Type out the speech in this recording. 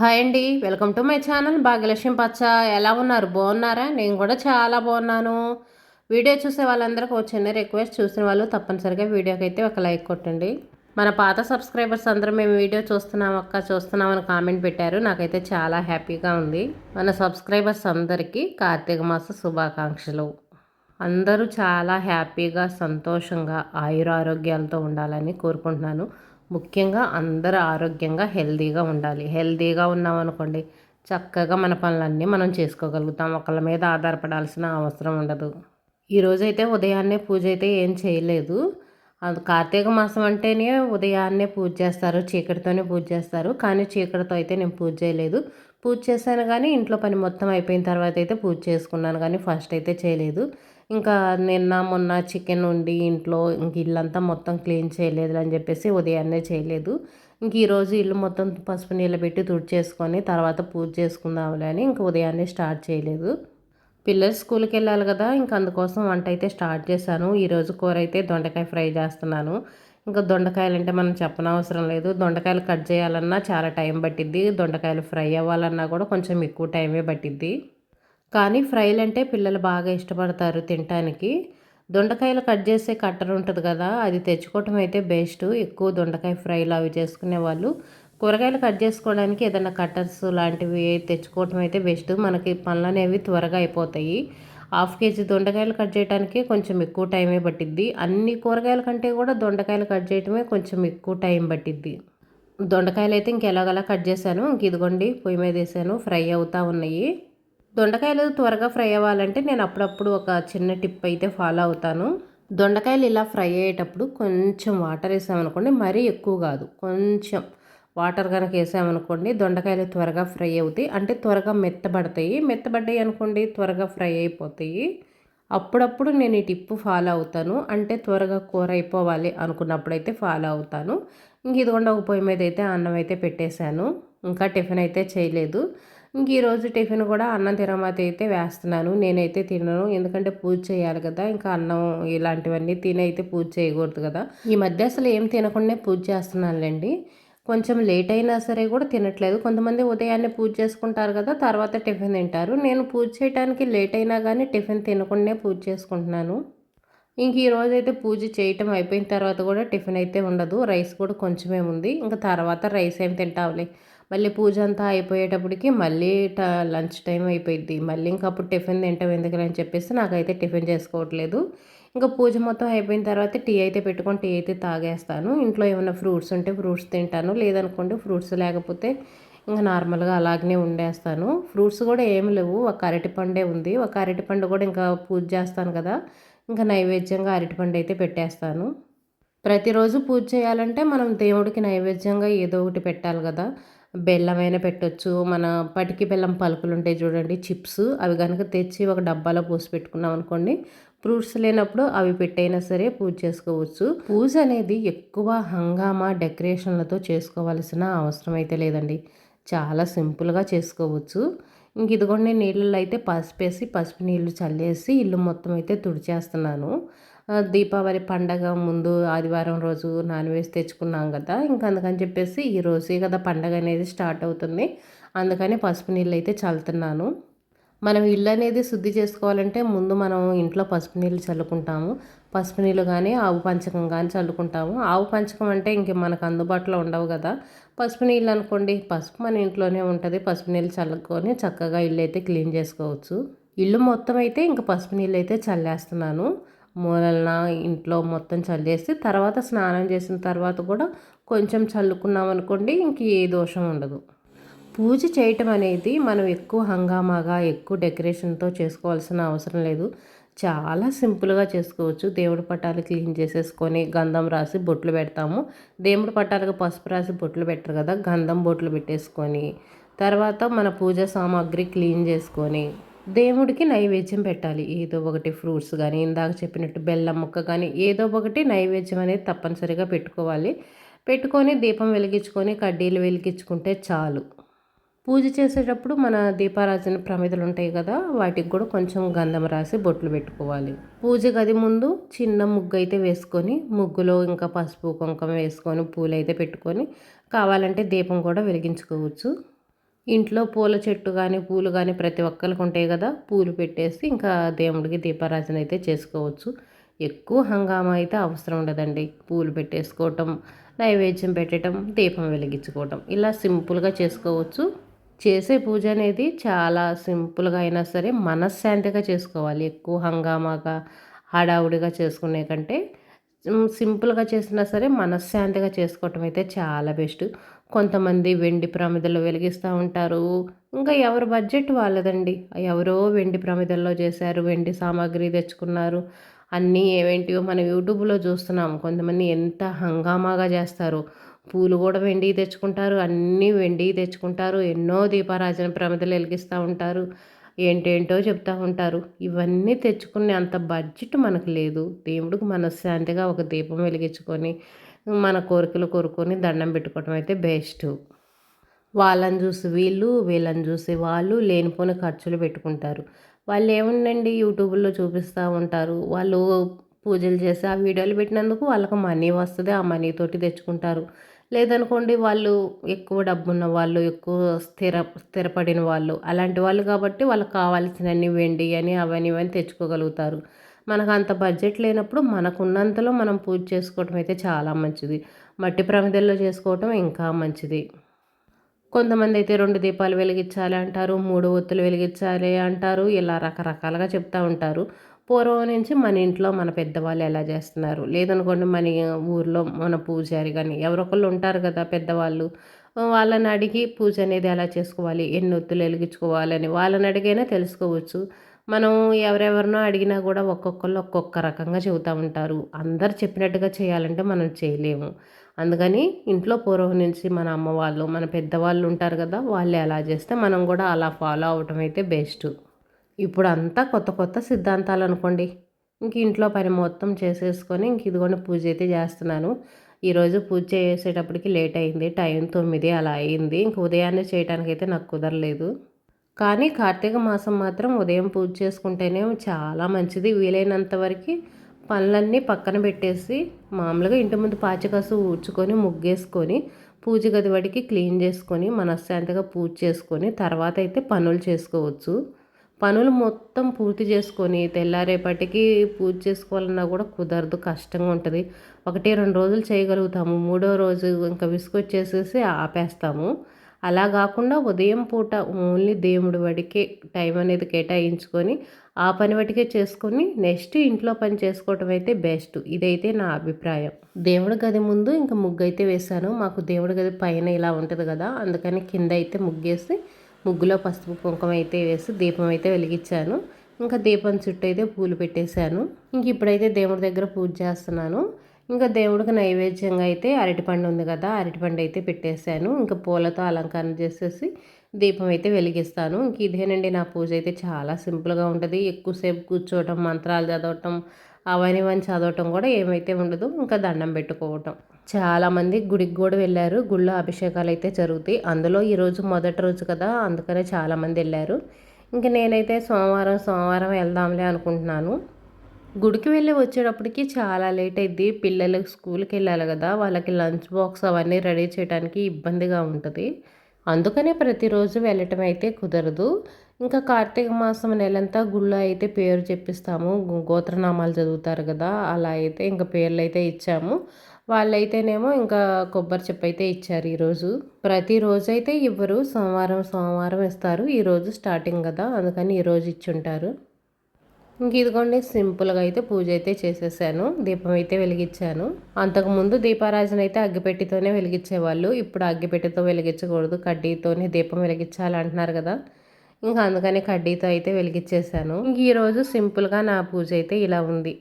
Hi అండి. Welcome to my channel Bhagyalakshmi పచ్చ. ఎలా ఉన్నారు? బాగున్నారా? నేను కూడా చాలా బాగున్నాను. వీడియో చూసే వాళ్ళందరికీ ఒక చిన్న రిక్వెస్ట్, చూసిన వాళ్ళు తప్పనిసరిగా వీడియోకి అయితే ఒక లైక్ కొట్టండి. మన పాత సబ్స్క్రైబర్స్ అందరూ మేము వీడియో చూస్తున్నాం అక్క, చూస్తున్నామని కామెంట్ పెట్టారు. నాకైతే చాలా హ్యాపీగా ఉంది. మన సబ్స్క్రైబర్స్ అందరికీ కార్తీక మాస శుభాకాంక్షలు. అందరూ చాలా హ్యాపీగా, సంతోషంగా, ఆయురారోగ్యాలతో ఉండాలని కోరుకుంటున్నాను. ముఖ్యంగా అందరూ ఆరోగ్యంగా, హెల్తీగా ఉండాలి. హెల్తీగా ఉన్నామనుకోండి, చక్కగా మన పనులన్నీ మనం చేసుకోగలుగుతాం. ఒకళ్ళ మీద ఆధారపడాల్సిన అవసరం ఉండదు. ఈరోజైతే ఉదయాన్నే పూజ అయితే ఏం చేయలేదు. అది కార్తీక మాసం అంటేనే ఉదయాన్నే పూజ చేస్తారు, చీకటితోనే పూజ చేస్తారు. కానీ చీకటితో అయితే నేను పూజ చేయలేదు. పూజ చేశాను కానీ ఇంట్లో పని మొత్తం అయిపోయిన తర్వాత అయితే పూజ చేసుకున్నాను, కానీ ఫస్ట్ అయితే చేయలేదు. ఇంకా నిన్న మొన్న చికెన్ వండి ఇంట్లో ఇంక ఇల్లంతా మొత్తం క్లీన్ చేయలేదు అని చెప్పేసి ఉదయాన్నే చేయలేదు. ఇంక ఈరోజు ఇల్లు మొత్తం పసుపు నీళ్ళు పెట్టి తుడిచేసుకొని తర్వాత పూజ చేసుకుందాంలే అని ఇంక ఉదయాన్నే స్టార్ట్ చేయలేదు. పిల్లలు స్కూల్కి వెళ్ళాలి కదా, ఇంక అందుకోసం వంట అయితే స్టార్ట్ చేశాను. ఈరోజు కూర అయితే దొండకాయ ఫ్రై చేస్తున్నాను. ఇంకా దొండకాయలు అంటే మనం చెప్పనవసరం లేదు. దొండకాయలు కట్ చేయాలన్నా చాలా టైం పట్టిద్ది. దొండకాయలు ఫ్రై అవ్వాలన్నా కూడా కొంచెం ఎక్కువ టైమే పట్టిద్ది. కానీ ఫ్రైలు అంటే పిల్లలు బాగా ఇష్టపడతారు తినటానికి. దొండకాయలు కట్ చేసే కట్టర్ ఉంటుంది కదా, అది తెచ్చుకోవటం అయితే బెస్ట్. ఎక్కువ దొండకాయ ఫ్రైలు అవి చేసుకునే వాళ్ళు కూరగాయలు కట్ చేసుకోవడానికి ఏదైనా కట్టర్స్ లాంటివి తెచ్చుకోవటం అయితే బెస్ట్. మనకి పనులు అనేవి త్వరగా అయిపోతాయి. హాఫ్ కేజీ దొండకాయలు కట్ చేయడానికి కొంచెం ఎక్కువ టైమే పట్టిద్ది. అన్ని కూరగాయల కంటే కూడా దొండకాయలు కట్ చేయటమే కొంచెం ఎక్కువ టైం పట్టిద్ది. దొండకాయలు అయితే ఇంకెలాగలా కట్ చేశాను. ఇంక ఇదిగోండి పొయ్యి మీద వేసాను, ఫ్రై అవుతూ ఉన్నాయి. దొండకాయలు త్వరగా ఫ్రై అవ్వాలంటే నేను అప్పుడప్పుడు ఒక చిన్న టిప్ అయితే ఫాలో అవుతాను. దొండకాయలు ఇలా ఫ్రై అయ్యేటప్పుడు కొంచెం వాటర్ వేసామనుకోండి, మరీ ఎక్కువ కాదు, కొంచెం వాటర్ కనుక వేసామనుకోండి దొండకాయలు త్వరగా ఫ్రై అవుతాయి. అంటే త్వరగా మెత్తబడతాయి. మెత్తబడ్డాయి అనుకోండి త్వరగా ఫ్రై అయిపోతాయి. అప్పుడప్పుడు నేను ఈ టిప్ ఫాలో అవుతాను. అంటే త్వరగా కూర అయిపోవాలి అనుకున్నప్పుడైతే ఫాలో అవుతాను. ఇంక ఇదిగోండి ఒక పొయ్యి మీద అయితే అన్నం అయితే పెట్టేశాను. ఇంకా టిఫిన్ అయితే చేయలేదు. ఇంక ఈరోజు టిఫిన్ కూడా అన్నం తిరగమాత అయితే వేస్తున్నాను. నేనైతే తినను, ఎందుకంటే పూజ చేయాలి కదా. ఇంకా అన్నం ఇలాంటివన్నీ తిని అయితే పూజ చేయకూడదు కదా. ఈ మధ్య అసలు ఏం తినకుండా పూజ చేస్తున్నానులేండి. కొంచెం లేట్ అయినా సరే కూడా తినట్లేదు. కొంతమంది ఉదయాన్నే పూజ చేసుకుంటారు కదా, తర్వాత టిఫిన్ తింటారు. నేను పూజ చేయడానికి లేట్ అయినా కానీ టిఫిన్ తినకుండానే పూజ చేసుకుంటున్నాను. ఇంక ఈరోజైతే పూజ చేయటం అయిపోయిన తర్వాత కూడా టిఫిన్ అయితే ఉండదు. రైస్ కూడా కొంచెమే ఉంది. ఇంకా తర్వాత రైస్ ఏం తింటావులే, మళ్ళీ పూజ అంతా అయిపోయేటప్పటికి మళ్ళీ లంచ్ టైం అయిపోయింది. మళ్ళీ ఇంకా అప్పుడు టిఫిన్ తింటాం ఎందుకులే అని చెప్పేసి నాకైతే టిఫిన్ చేసుకోవట్లేదు. ఇంకా పూజ మొత్తం అయిపోయిన తర్వాత టీ అయితే పెట్టుకొని టీ అయితే తాగేస్తాను. ఇంట్లో ఏమైనా ఫ్రూట్స్ ఉంటే ఫ్రూట్స్ తింటాను, లేదనుకోండి ఫ్రూట్స్ లేకపోతే ఇంకా నార్మల్గా అలాగనే ఉండేస్తాను. ఫ్రూట్స్ కూడా ఏమి లేవు, ఒక అరటిపండే ఉంది. ఒక అరటిపండు కూడా ఇంకా పూజ చేస్తాను కదా, ఇంకా నైవేద్యంగా అరటిపండు అయితే పెట్టేస్తాను. ప్రతిరోజు పూజ చేయాలంటే మనం దేవుడికి నైవేద్యంగా ఏదో ఒకటి పెట్టాలి కదా. బెల్లమైనా పెట్టొచ్చు, మన పటికి బెల్లం పలుకులు ఉంటాయి చూడండి, చిప్స్, అవి కనుక తెచ్చి ఒక డబ్బాలో పోసి పెట్టుకున్నాం అనుకోండి, ఫ్రూట్స్ లేనప్పుడు అవి పెట్టైనా సరే పూజ చేసుకోవచ్చు. పూజ అనేది ఎక్కువ హంగామా డెకరేషన్లతో చేసుకోవాల్సిన అవసరం అయితే లేదండి. చాలా సింపుల్గా చేసుకోవచ్చు. ఇంక ఇదిగోండి నీళ్ళల్లో అయితే పసుపేసి పసుపు నీళ్ళు చల్లేసి ఇల్లు మొత్తం అయితే తుడిచేస్తున్నాను. దీపావళి పండగ ముందు ఆదివారం రోజు నాన్ వెజ్ తెచ్చుకున్నాం కదా, ఇంకా అందుకని చెప్పేసి ఈ రోజే కదా పండగ అనేది స్టార్ట్ అవుతుంది. అందుకని పసుపు నీళ్ళు అయితే చల్లుతున్నాను. మనం ఇల్లు అనేది శుద్ధి చేసుకోవాలంటే ముందు మనం ఇంట్లో పసుపు నీళ్ళు చల్లుకుంటాము. పసుపు నీళ్ళు కానీ ఆవు పంచకం కానీ చల్లుకుంటాము. ఆవు పంచకం అంటే ఇంక మనకు అందుబాటులో ఉండవు కదా. పసుపు నీళ్ళు అనుకోండి, పసుపు మన ఇంట్లోనే ఉంటుంది. పసుపు నీళ్ళు చల్లుకొని చక్కగా ఇల్లు అయితే క్లీన్ చేసుకోవచ్చు. ఇల్లు మొత్తం అయితే ఇంక పసుపు నీళ్ళు అయితే చల్లేస్తున్నాను. మూలన ఇంట్లో మొత్తం చల్లేసి తర్వాత స్నానం చేసిన తర్వాత కూడా కొంచెం చల్లుకున్నాం అనుకోండి, ఇంక ఏ దోషం ఉండదు. పూజ చేయటం అనేది మనం ఎక్కువ హంగామాగా ఎక్కువ డెకరేషన్తో చేసుకోవాల్సిన అవసరం లేదు. చాలా సింపుల్గా చేసుకోవచ్చు. దేవుడి పటాలు క్లీన్ చేసేసుకొని గంధం రాసి బొట్లు పెడతాము. దేవుడి పటాలకు పసుపు రాసి బొట్లు పెట్టరు కదా, గంధం బొట్లు పెట్టేసుకొని తర్వాత మన పూజా సామాగ్రి క్లీన్ చేసుకొని దేవుడికి నైవేద్యం పెట్టాలి. ఏదో ఒకటి ఫ్రూట్స్ కానీ ఇందాక చెప్పినట్టు బెల్లం ముక్క కానీ ఏదో ఒకటి నైవేద్యం అనేది తప్పనిసరిగా పెట్టుకోవాలి. పెట్టుకొని దీపం వెలిగించుకొని కడ్డీలు వెలిగించుకుంటే చాలు. పూజ చేసేటప్పుడు మన దీపారాజన ప్రమిదలు ఉంటాయి కదా, వాటికి కూడా కొంచెం గంధం రాసి బొట్లు పెట్టుకోవాలి. పూజ గది ముందు చిన్న ముగ్గు అయితే వేసుకొని ముగ్గులో ఇంకా పసుపు కుంకుమ వేసుకొని పూలు అయితే పెట్టుకొని కావాలంటే దీపం కూడా వెలిగించుకోవచ్చు. ఇంట్లో పూల చెట్టు కానీ పూలు కానీ ప్రతి ఒక్కరికి ఉంటాయి కదా, పూలు పెట్టేసి ఇంకా దేవుడికి దీపారాధన అయితే చేసుకోవచ్చు. ఎక్కువ హంగామా అయితే అవసరం ఉండదండి. పూలు పెట్టేసుకోవటం, నైవేద్యం పెట్టడం, దీపం వెలిగించుకోవటం ఇలా సింపుల్గా చేసుకోవచ్చు. చేసే పూజ అనేది చాలా సింపుల్గా అయినా సరే మనశ్శాంతిగా చేసుకోవాలి. ఎక్కువ హంగామాగా హడావుడిగా చేసుకునే కంటే సింపుల్గా చేసినా సరే మనశ్శాంతిగా చేసుకోవటం అయితే చాలా బెస్ట్. కొంతమంది వెండి ప్రమిదలు వెలిగిస్తూ ఉంటారు. ఇంకా ఎవరి బడ్జెట్ వాళ్ళదండి. ఎవరో వెండి ప్రమిదల్లో చేశారు, వెండి సామాగ్రి తెచ్చుకున్నారు. అన్నీ ఏవేంటివో మనం యూట్యూబ్లో చూస్తున్నాం. కొంతమంది ఎంత హంగామాగా చేస్తారు. పూలు కూడా వెండియి తెచ్చుకుంటారు, అన్నీ వెండియి తెచ్చుకుంటారు. ఎన్నో దీపారాజన ప్రమిదలు వెలిగిస్తూ ఉంటారు. ఏంటేంటో చెప్తూ ఉంటారు. ఇవన్నీ తెచ్చుకునే అంత బడ్జెట్ మనకు లేదు. దేవుడికి మనశ్శాంతిగా ఒక దీపం వెలిగించుకొని మన కోరికలు కోరుకొని దండం పెట్టుకోవడం అయితే బెస్ట్. వాళ్ళని చూసి వీళ్ళు, వీళ్ళని చూసి వాళ్ళు లేనిపోని ఖర్చులు పెట్టుకుంటారు. వాళ్ళు ఏముందండి యూట్యూబ్లో చూపిస్తూ ఉంటారు. వాళ్ళు పూజలు చేసి ఆ వీడియోలు పెట్టినందుకు వాళ్ళకి మనీ వస్తుంది. ఆ మనీతోటి తెచ్చుకుంటారు. లేదనుకోండి వాళ్ళు ఎక్కువ డబ్బున్న వాళ్ళు, ఎక్కువ స్థిరపడిన వాళ్ళు, అలాంటి వాళ్ళు కాబట్టి వాళ్ళకి కావాల్సినన్ని వెండి అని అవన్నీ ఇవన్నీ తెచ్చుకోగలుగుతారు. మనకు అంత బడ్జెట్ లేనప్పుడు మనకున్నంతలో మనం పూజ చేసుకోవటం అయితే చాలా మంచిది. మట్టి ప్రమిదల్లో చేసుకోవటం ఇంకా మంచిది. కొంతమంది అయితే 2 దీపాలు వెలిగించాలి అంటారు, 3 ఒత్తులు వెలిగించాలి అంటారు. ఇలా రకరకాలుగా చెప్తూ ఉంటారు. పూర్వం నుంచి మన ఇంట్లో మన పెద్దవాళ్ళు ఎలా చేస్తున్నారు, లేదనుకోండి మన ఊర్లో మన పూజారి కానీ ఎవరొకళ్ళు ఉంటారు కదా పెద్దవాళ్ళు. వాళ్ళని అడిగి పూజ అనేది ఎలా చేసుకోవాలి, ఎన్ని ఒత్తులు వెలిగించుకోవాలని వాళ్ళని అడిగైనా తెలుసుకోవచ్చు. మనం ఎవరెవరినో అడిగినా కూడా ఒక్కొక్కళ్ళు ఒక్కొక్క రకంగా చెబుతూ ఉంటారు. అందరు చెప్పినట్టుగా చేయాలంటే మనం చేయలేము. అందుకని ఇంట్లో పూర్వం నుంచి మన అమ్మ వాళ్ళు, మన పెద్దవాళ్ళు ఉంటారు కదా, వాళ్ళు ఎలా చేస్తే మనం కూడా అలా ఫాలో అవ్వటం అయితే బెస్ట్. ఇప్పుడు అంతా కొత్త కొత్త సిద్ధాంతాలు అనుకోండి. ఇంక ఇంట్లో పని మొత్తం చేసేసుకొని ఇంక ఇదిగోండి పూజ అయితే చేస్తున్నాను. ఈరోజు పూజ చేసేటప్పటికి లేట్ అయింది. టైం 9 అలా అయింది. ఇంక ఉదయాన్నే చేయడానికైతే నాకు కుదరలేదు. కానీ కార్తీక మాసం మాత్రం ఉదయం పూజ చేసుకుంటేనే చాలా మంచిది. వీలైనంత వరకు పనులన్నీ పక్కన పెట్టేసి మామూలుగా ఇంటి ముందు పాచికసు ఊడ్చుకొని ముగ్గేసుకొని పూజ గది వాడికి క్లీన్ చేసుకొని మనశ్శాంతిగా పూజ చేసుకొని తర్వాత అయితే పనులు చేసుకోవచ్చు. పనులు మొత్తం పూర్తి చేసుకొని తెల్లారేపటికి పూజ చేసుకోవాలన్నా కూడా కుదరదు, కష్టంగా ఉంటుంది. 1-2 రోజులు చేయగలుగుతాము, మూడో రోజు ఇంకా విసుగొచ్చేసేసి ఆపేస్తాము. అలా కాకుండా ఉదయం పూట ఓన్లీ దేవుడి వాడికే టైం అనేది కేటాయించుకొని ఆ పని వాటికే చేసుకొని నెక్స్ట్ ఇంట్లో పని చేసుకోవటం అయితే బెస్ట్. ఇదైతే నా అభిప్రాయం. దేవుడి గది ముందు ఇంకా ముగ్గు అయితే వేశాను. మాకు దేవుడి గది పైన ఇలా ఉంటుంది కదా, అందుకని కింద అయితే ముగ్గేసి ముగ్గులో పసుపు కుంకుమ అయితే వేసి దీపం అయితే వెలిగించాను. ఇంకా దీపం చుట్టూ అయితే పూలు పెట్టేశాను. ఇంక ఇప్పుడైతే దేవుడి దగ్గర పూజ చేస్తున్నాను. ఇంకా దేవుడికి నైవేద్యంగా అయితే అరటిపండు ఉంది కదా, అరటిపండు అయితే పెట్టేశాను. ఇంకా పూలతో అలంకరణ చేసేసి దీపం అయితే వెలిగిస్తాను. ఇంక ఇదేనండి నా పూజ అయితే చాలా సింపుల్గా ఉంటుంది. ఎక్కువసేపు కూర్చోవటం, మంత్రాలు చదవటం, అవన్నీ చదవటం కూడా ఏమైతే ఉండదు. ఇంకా దండం పెట్టుకోవటం. చాలామంది గుడికి కూడా వెళ్ళారు. గుళ్ళో అభిషేకాలు అయితే జరుగుతాయి. అందులో ఈరోజు మొదటి రోజు కదా, అందుకనే చాలామంది వెళ్ళారు. ఇంక నేనైతే సోమవారం వెళ్దాంలే అనుకుంటున్నాను. గుడికి వెళ్ళి వచ్చేటప్పటికి చాలా లేట్ అయింది. పిల్లలు స్కూల్కి వెళ్ళాలి కదా, వాళ్ళకి లంచ్ బాక్స్ అవన్నీ రెడీ చేయడానికి ఇబ్బందిగా ఉంటుంది. అందుకనే ప్రతిరోజు వెళ్ళటం అయితే కుదరదు. ఇంకా కార్తీక మాసం నెలంతా గుళ్ళో అయితే పేరు చెప్పిస్తాము. గోత్రనామాలు చదువుతారు కదా, అలా అయితే ఇంకా పేర్లు అయితే ఇచ్చాము. వాళ్ళైతేనేమో ఇంకా కొబ్బరి చెప్పు అయితే ఇచ్చారు ఈరోజు. ప్రతిరోజు అయితే ఇవ్వరు, సోమవారం ఇస్తారు. ఈరోజు స్టార్టింగ్ కదా, అందుకని ఈరోజు ఇచ్చుంటారు. ఇంక ఇదిగోండి సింపుల్గా అయితే పూజ అయితే చేసేసాను. దీపం అయితే వెలిగించాను. అంతకుముందు దీపారాజన అయితే అగ్గిపెట్టితోనే వెలిగించేవాళ్ళు. ఇప్పుడు అగ్గిపెట్టితో వెలిగించకూడదు, కడ్డీతోనే దీపం వెలిగించాలి అంటున్నారు కదా, ఇంకా అందుకని కడ్డీతో అయితే వెలిగించేసాను. ఇంక ఈరోజు సింపుల్గా నా పూజ అయితే ఇలా ఉంది.